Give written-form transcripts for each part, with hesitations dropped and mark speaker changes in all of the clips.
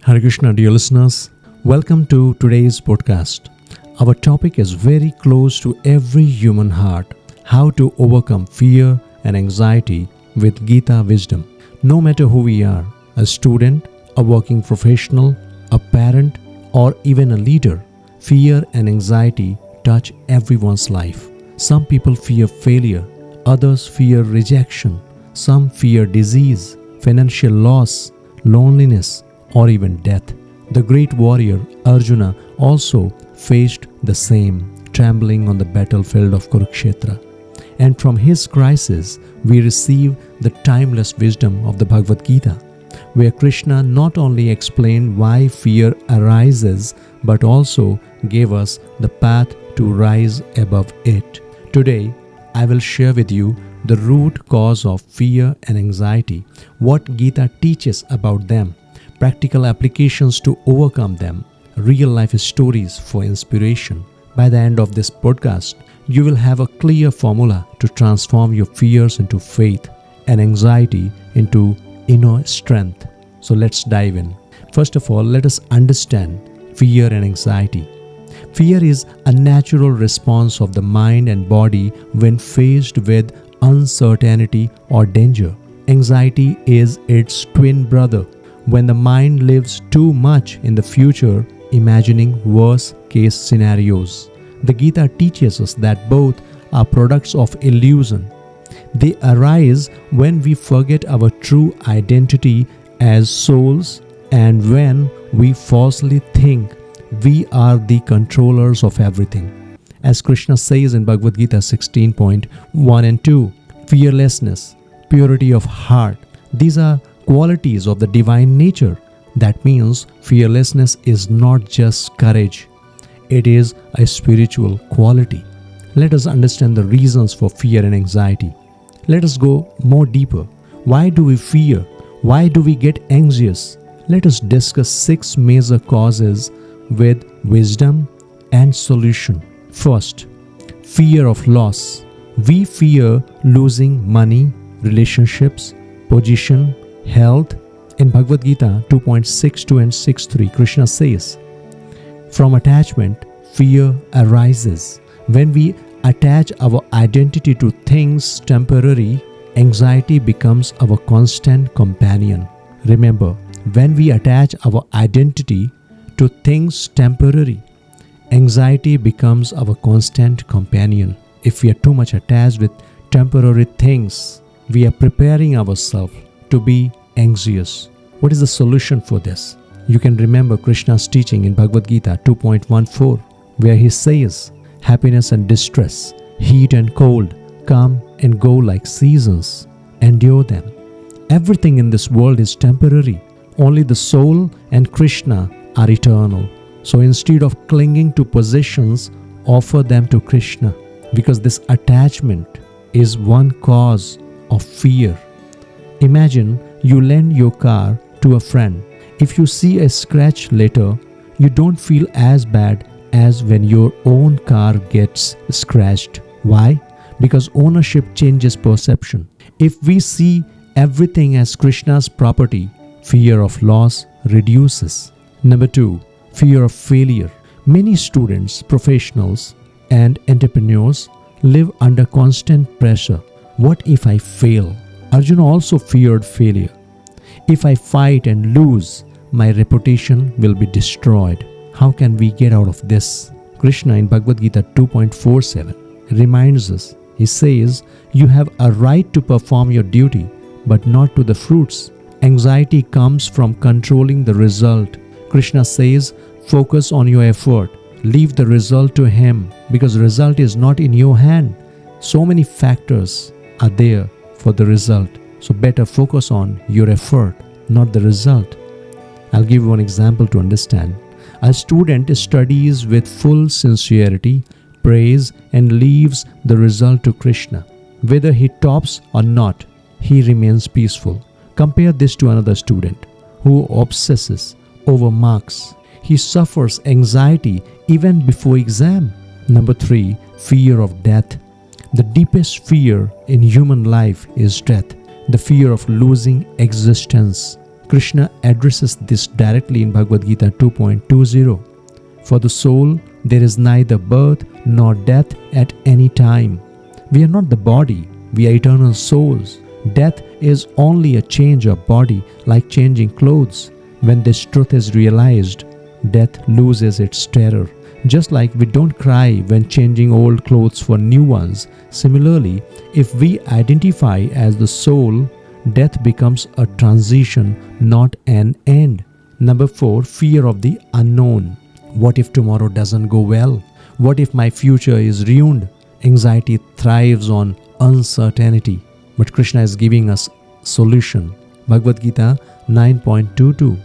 Speaker 1: Hare Krishna, dear listeners. Welcome to today's podcast. Our topic is very close to every human heart: how to overcome fear and anxiety with Gita wisdom. No matter who we are, a student, a working professional, a parent, or even a leader, fear and anxiety touch everyone's life. Some people fear failure, others fear rejection, some fear disease, financial loss, loneliness, or even death. The great warrior Arjuna also faced the same, trembling on the battlefield of Kurukshetra. And from his crisis, we receive the timeless wisdom of the Bhagavad Gita, where Krishna not only explained why fear arises, but also gave us the path to rise above it. Today, I will share with you the root cause of fear and anxiety, what Gita teaches about them, practical applications to overcome them, real life stories for inspiration. By the end of this podcast, you will have a clear formula to transform your fears into faith and anxiety into inner strength. So let's dive in. First of all, let us understand fear and anxiety. Fear is a natural response of the mind and body when faced with uncertainty or danger. Anxiety is its twin brother. When the mind lives too much in the future, imagining worst-case scenarios. The Gita teaches us that both are products of illusion. They arise when we forget our true identity as souls and when we falsely think we are the controllers of everything. As Krishna says in Bhagavad Gita 16.1 and 2, fearlessness, purity of heart, these are qualities of the divine nature. That means fearlessness is not just courage, it is a spiritual quality. Let us understand the reasons for fear and anxiety. Let us go more deeper. Why do we fear? Why do we get anxious? Let us discuss 6 major causes with wisdom and solution. First, fear of loss. We fear losing money, relationships, position, health. In Bhagavad Gita 2.62 and 63, Krishna says, from attachment, fear arises. When we attach our identity to things temporary, anxiety becomes our constant companion. Remember, when we attach our identity to things temporary, anxiety becomes our constant companion. If we are too much attached with temporary things, we are preparing ourselves to be anxious. What is the solution for this? You can remember Krishna's teaching in Bhagavad Gita 2.14, where he says, happiness and distress, heat and cold, come and go like seasons. Endure them. Everything in this world is temporary. Only the soul and Krishna are eternal. So instead of clinging to possessions, offer them to Krishna, because this attachment is one cause of fear. Imagine you lend your car to a friend. If you see a scratch later, you don't feel as bad as when your own car gets scratched. Why? Because ownership changes perception. If we see everything as Krishna's property, fear of loss reduces. Number 2, fear of failure. Many students, professionals, and entrepreneurs live under constant pressure. What if I fail? Arjuna also feared failure. If I fight and lose, my reputation will be destroyed. How can we get out of this? Krishna in Bhagavad Gita 2.47 reminds us. He says, you have a right to perform your duty, but not to the fruits. Anxiety comes from controlling the result. Krishna says, focus on your effort. Leave the result to him, because result is not in your hand. So many factors are there for the result. So better focus on your effort, not the result. I'll give you one example to understand. A student studies with full sincerity, prays, and leaves the result to Krishna. Whether he tops or not, he remains peaceful. Compare this to another student who obsesses over marks. He suffers anxiety even before exam. Number 3, fear of death. The deepest fear in human life is death, the fear of losing existence. Krishna addresses this directly in Bhagavad Gita 2.20. For the soul, there is neither birth nor death at any time. We are not the body, we are eternal souls. Death is only a change of body, like changing clothes. When this truth is realized, death loses its terror. Just like we don't cry when changing old clothes for new ones, similarly, if we identify as the soul, death becomes a transition, not an end. Number 4, fear of the unknown. What if tomorrow doesn't go well? What if my future is ruined? Anxiety thrives on uncertainty. But Krishna is giving us solution. Bhagavad Gita 9.22.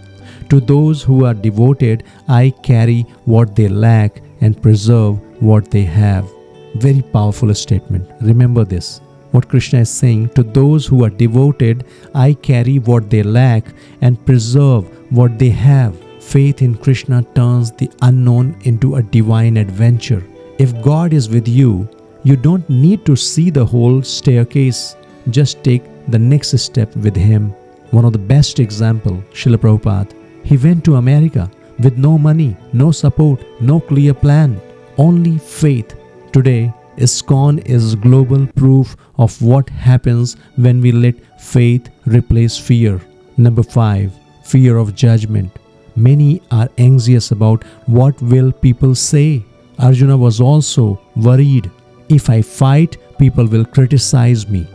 Speaker 1: To those who are devoted, I carry what they lack and preserve what they have. Very powerful statement. Remember this. What Krishna is saying, to those who are devoted, I carry what they lack and preserve what they have. Faith in Krishna turns the unknown into a divine adventure. If God is with you, you don't need to see the whole staircase. Just take the next step with Him. One of the best example, Srila Prabhupada. He went to America with no money, no support, no clear plan, only faith. Today, ISKCON is global proof of what happens when we let faith replace fear. Number 5, fear of judgment. Many are anxious about what will people say. Arjuna was also worried. If I fight, people will criticize me.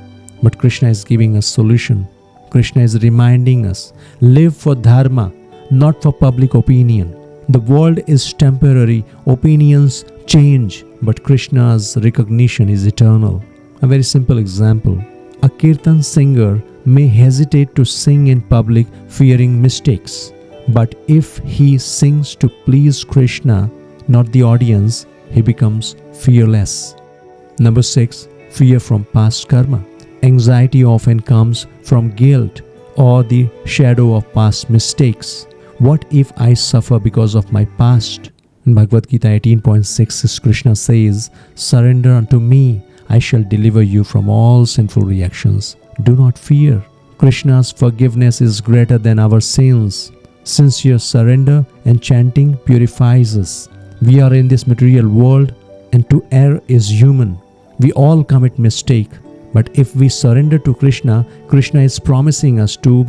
Speaker 1: But Krishna is giving us solution. Krishna is reminding us, live for dharma, not for public opinion. The world is temporary, opinions change, but Krishna's recognition is eternal. A very simple example. A kirtan singer may hesitate to sing in public fearing mistakes. But if he sings to please Krishna, not the audience, he becomes fearless. Number 6, fear from past karma. Anxiety often comes from guilt or the shadow of past mistakes. What if I suffer because of my past? In Bhagavad Gita 18.6, Krishna says, surrender unto me, I shall deliver you from all sinful reactions. Do not fear. Krishna's forgiveness is greater than our sins. Sincere surrender and chanting purifies us. We are in this material world, and to err is human. We all commit mistake. But if we surrender to Krishna, Krishna is promising us to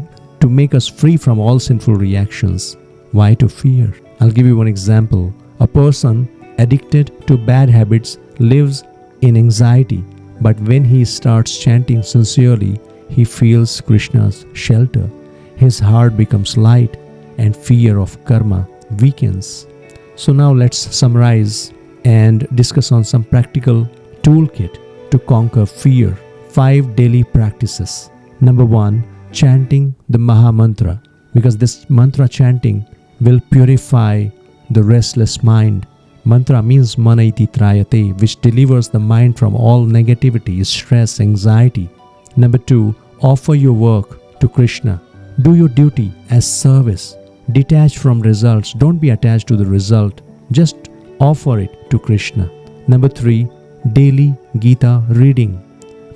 Speaker 1: make us free from all sinful reactions. Why to fear? I'll give you one example. A person addicted to bad habits lives in anxiety, but when he starts chanting sincerely, he feels Krishna's shelter. His heart becomes light and fear of karma weakens. So now let's summarize and discuss on some practical toolkit to conquer fear. 5 daily practices. Number 1, chanting the Maha Mantra, because this mantra chanting will purify the restless mind. Mantra means mana iti trayate, which delivers the mind from all negativity, stress, anxiety. Number 2, offer your work to Krishna. Do your duty as service. Detach from results. Don't be attached to the result. Just offer it to Krishna. Number 3, daily Gita reading.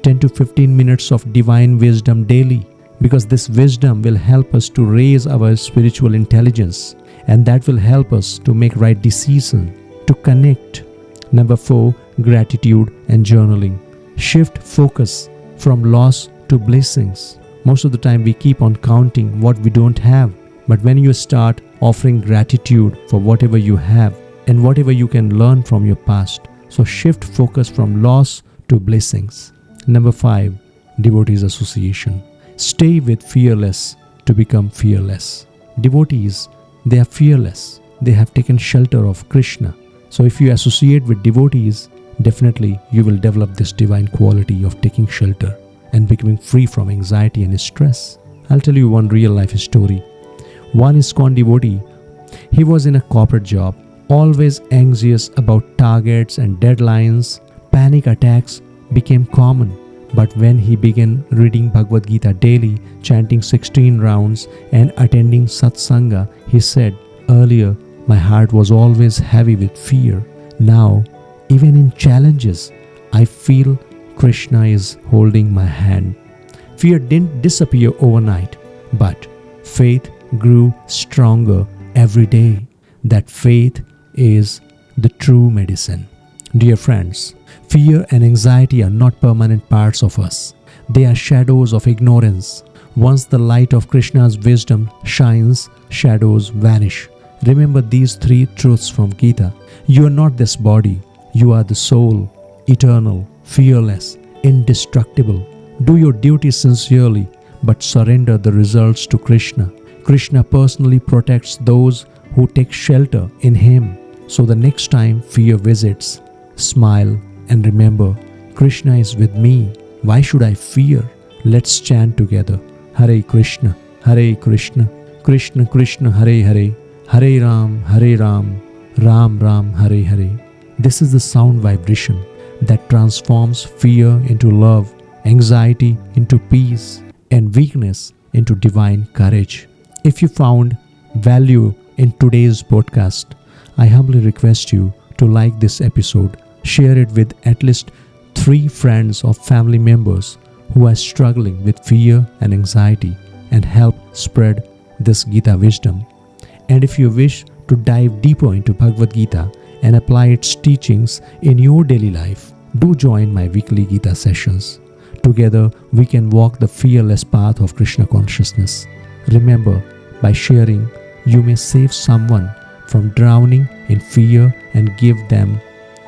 Speaker 1: 10 to 15 minutes of divine wisdom daily, because this wisdom will help us to raise our spiritual intelligence, and that will help us to make right decisions, to connect. Number 4, gratitude and journaling. Shift focus from loss to blessings. Most of the time we keep on counting what we don't have, but when you start offering gratitude for whatever you have and whatever you can learn from your past, so shift focus from loss to blessings. Number 5, devotees association. Stay with fearless to become fearless. Devotees, they are fearless. They have taken shelter of Krishna. So if you associate with devotees, definitely you will develop this divine quality of taking shelter and becoming free from anxiety and stress. I'll tell you one real life story. One ISKCON devotee, he was in a corporate job, always anxious about targets and deadlines. Panic attacks became common. But when he began reading Bhagavad Gita daily, chanting 16 rounds and attending satsanga, he said, earlier my heart was always heavy with fear. Now, even in challenges, I feel Krishna is holding my hand. Fear didn't disappear overnight, but faith grew stronger every day. That faith is the true medicine. Dear friends, fear and anxiety are not permanent parts of us. They are shadows of ignorance. Once the light of Krishna's wisdom shines, shadows vanish. Remember these three truths from Gita. You are not this body. You are the soul, eternal, fearless, indestructible. Do your duty sincerely, but surrender the results to Krishna. Krishna personally protects those who take shelter in Him. So the next time fear visits, smile and remember, Krishna is with me. Why should I fear? Let's chant together. Hare Krishna, Krishna Krishna, Hare Hare, Hare Ram, Ram Ram, Hare Hare. This is the sound vibration that transforms fear into love, anxiety into peace, and weakness into divine courage. If you found value in today's podcast, I humbly request you to like this episode, share it with at least 3 friends or family members who are struggling with fear and anxiety, and help spread this Gita wisdom. And if you wish to dive deeper into Bhagavad Gita and apply its teachings in your daily life, do join my weekly Gita sessions. Together, we can walk the fearless path of Krishna consciousness. Remember, by sharing, you may save someone from drowning in fear and give them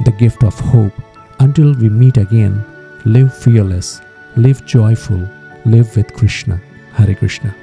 Speaker 1: the gift of hope. Until we meet again, live fearless, live joyful, live with Krishna. Hare Krishna.